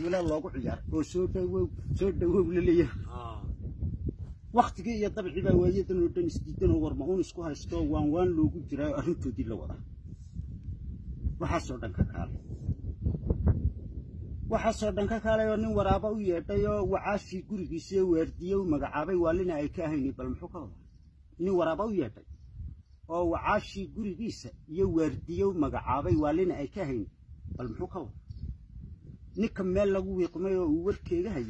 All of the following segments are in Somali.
ولا الله قعيار وسود لليه وقت جي طبعي بقى وايد إنه دن استيدنا ورمعون إسكوها استوى وان لوجو جرا أرنتو دي لوضع وحصل دنك كار وحصل دنك كار يوني ورابا ويتيو وعاشي قرقي سيو ورديو مقعابي والنا أيكاهيني بالمحوكا ني ورابا ويتي أو وعاشي قرقي سيو ورديو مقعابي والنا أيكاهيني بالمحوكا نكمل لغو يقميو ووركي هاي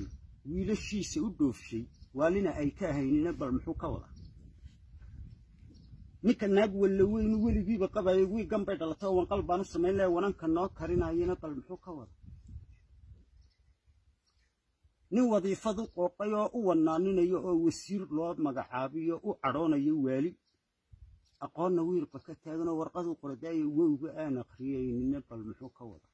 ويلشي سيودو في شي والنا أيكاهيني بالمحوكا ninka naag wala weyn waligiiba qabay way gambay dhalato wan qalbaan u sameeyay wananka noo karinayna bal muxuu ka wada nin wadiifadu qoqay oo u wanaaninayo oo wasiir loo magacaabiyo u cadhoonayo wali aqoonna wiilka ka taagno warqadu qorday wowga aan aqriyayna bal muxuu ka wada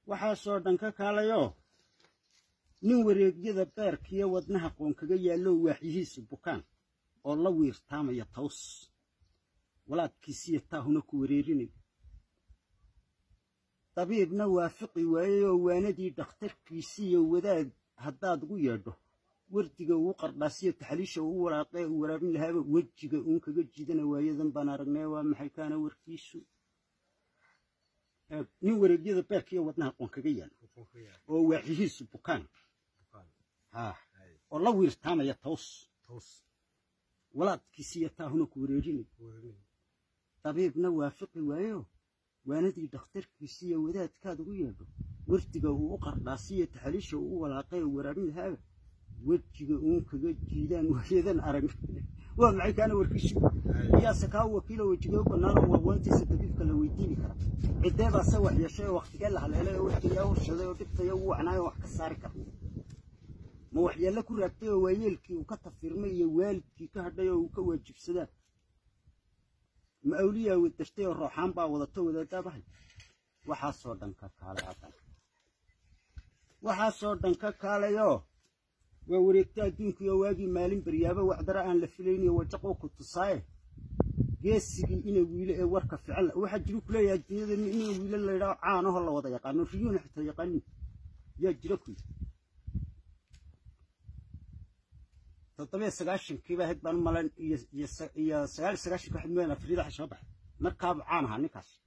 waxa soo dhan ka kaalayo nin wareegyada beerkiya wadnaha qoon kaga yaalo waaxihiisa bukaan oo la wiirtaamaya toos walaadkiisa taahuna ku wareerinay tabiibna waafiqi waayo waanadii dhakhtarkiisa iyo wadaad hadaad ugu yeedho wardiga uu qardhaasiyo taxliisha uu waraaqay uu waraabin lahaaba wajiga uu kaga jidana waayadan baan aragnay waa maxay kaana warkiisu nin wareegyada beerkiya wadnaha qoon kaga yaalo oo waaxihiisa bukaan والله ويرتام يا توس ولاد كيسيتها هنا كوريجيني طبيب نوافق وايو واندي دكتور كيسيه وداد كاد ويادو ورتقه وقرداسيه تحليشه ولاقي ورابين هذا وجهه اون كغا جيدان وحيدان ارغ ومعي كان وركيش يا سكاو وكيل وجهه بنان وانتي سدبيب كلا ويديني كرا عديبا سوى يا شيء وقت قال على وجهه وشده ودبته وعناي wax ka saari karo ما وحيا لك رأيته ويلكي وكتب فرمية والدكي كهدايا وكواجب سدا مأولية والتشتيه الروحان با وضطه وذا تابعي وحاصور دنكا كالي عطان وحاصور دنكا كالي يو ووريكتا دينكو يواجي مالين بريابا وعدراء لفليني وجقو كتصاي جيسيكي إنا ويلا وركا فعلا واحد جلوك لا يجيد إنا ويلا اللي عانوه الله وضا يقانو ريون حتى يقاني يجلوكي طبيعي سجاشن كيف هاد بان مالن يا سجاشن واحد من فريدة حشابح مركب عانها نكاس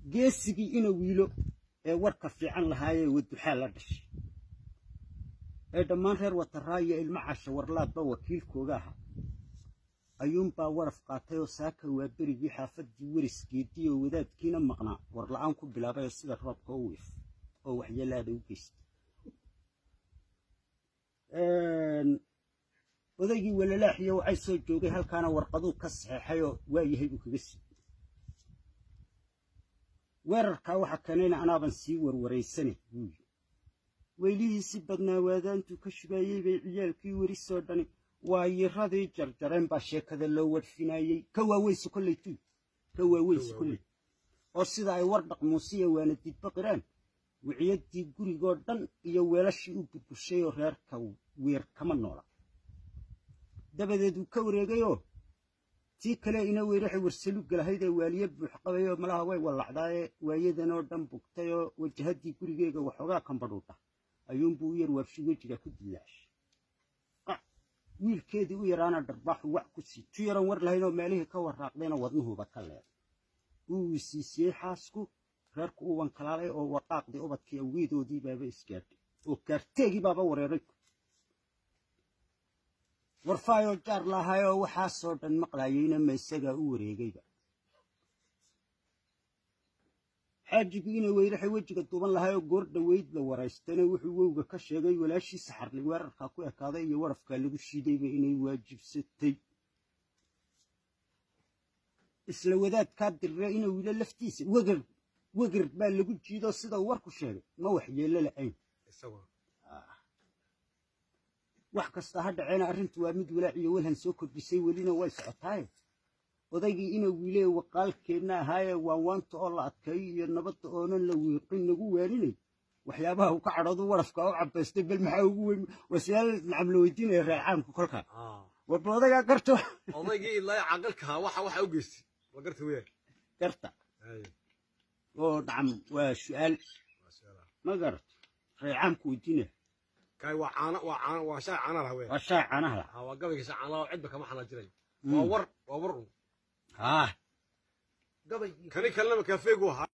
جيسي إنه ويلو وركب في عن لهاي والدحال لدش هذا ما غير وتراي المعاش ورلات بوكيل كوجاها أيوم باورف قاتيو ساكا وبرجي حافظ ورس كيتي وذات كينا مقنع ورلعانكم بلا بيا سيد الرب كويف أو وحيا لا دوكيست وذاكي ولا لاحية وعيسو جوغي هل كان ورقضو كصحيحيو وايهيبو كبسي weerarka waxa kanayna anaaban sii warwareysane weylii si badnaa waadaantu ka shubayay bay ciyaalkii wari soo dhani waayiradii jarjareen baa sheekada loo wadfinayay ka waaweysu kullaytu oo sida ay war dhaqmuusiya waana didba qiraan wiciyadii gurigoo dhan iyo weelashii u burbushay oo reerka weer kama noola dabadeed uu ka wareegayo tii kale ina weeraxay warsalu galahayd waaliye buux qabayo malaha way walacdaaye waayadan oo dhan bugtayo wajahadii gurigeega waxoogaa kan badhuuta ayuun buu yar warshigo jira ku dilaash wiilkeedii u yaraana dharbaax wax ku sii tu yaran war lahayn oo meelihii ka waraaqdayna wadnuhuba ka leeday uu siisiyey xaasku reerku uu wankalaalay oo waqaaqdii ubadkii awgeedoodii baaba isgaadhay oo kaarteegii baaba wareeray warfaayo jaar lahayo waxa soo dhan maqlaayayna ma isaga u wareegayba xaajigiina weeraxay wajiga duuban lahayo goor dhaweyd la wareystana wuxuu wowga ka sheegay walaashiisa xarli weerarka ku ekaaday iyo warafka lagu shiidayba inay waajibsatay isla wadaadka dirre inuu wiila laftiisa wagar baa lagu jiido sida warku sheegay ma wax yeelo la'ayn wax kasta ha dhaceena arrintu waa mid walaac iyo walhan soo kordhisay welina way socotaay odaygii inuu wiilay waqaalkeena ahaaye waa waanta oo la adkay iyo nabadda oonan la wiiqin nagu waaninay waxyaabaha uu ka cadhado warafka oo cabaystay bal maxaa ugu weyn wasiyaal nacam la weydiinaya raacaanku kolka warba odaygaa garto odaygii ilaa aqalka waxa u geystay ma garta weey garta oo dhacam waa su'aal ma garat reecaanku weydiina كاي وشاي عنا الهوين وشاي عنها ها وقبل شاي عنا وعد بك ما حنا جري وور ها قبل كان يكلمك كافيجو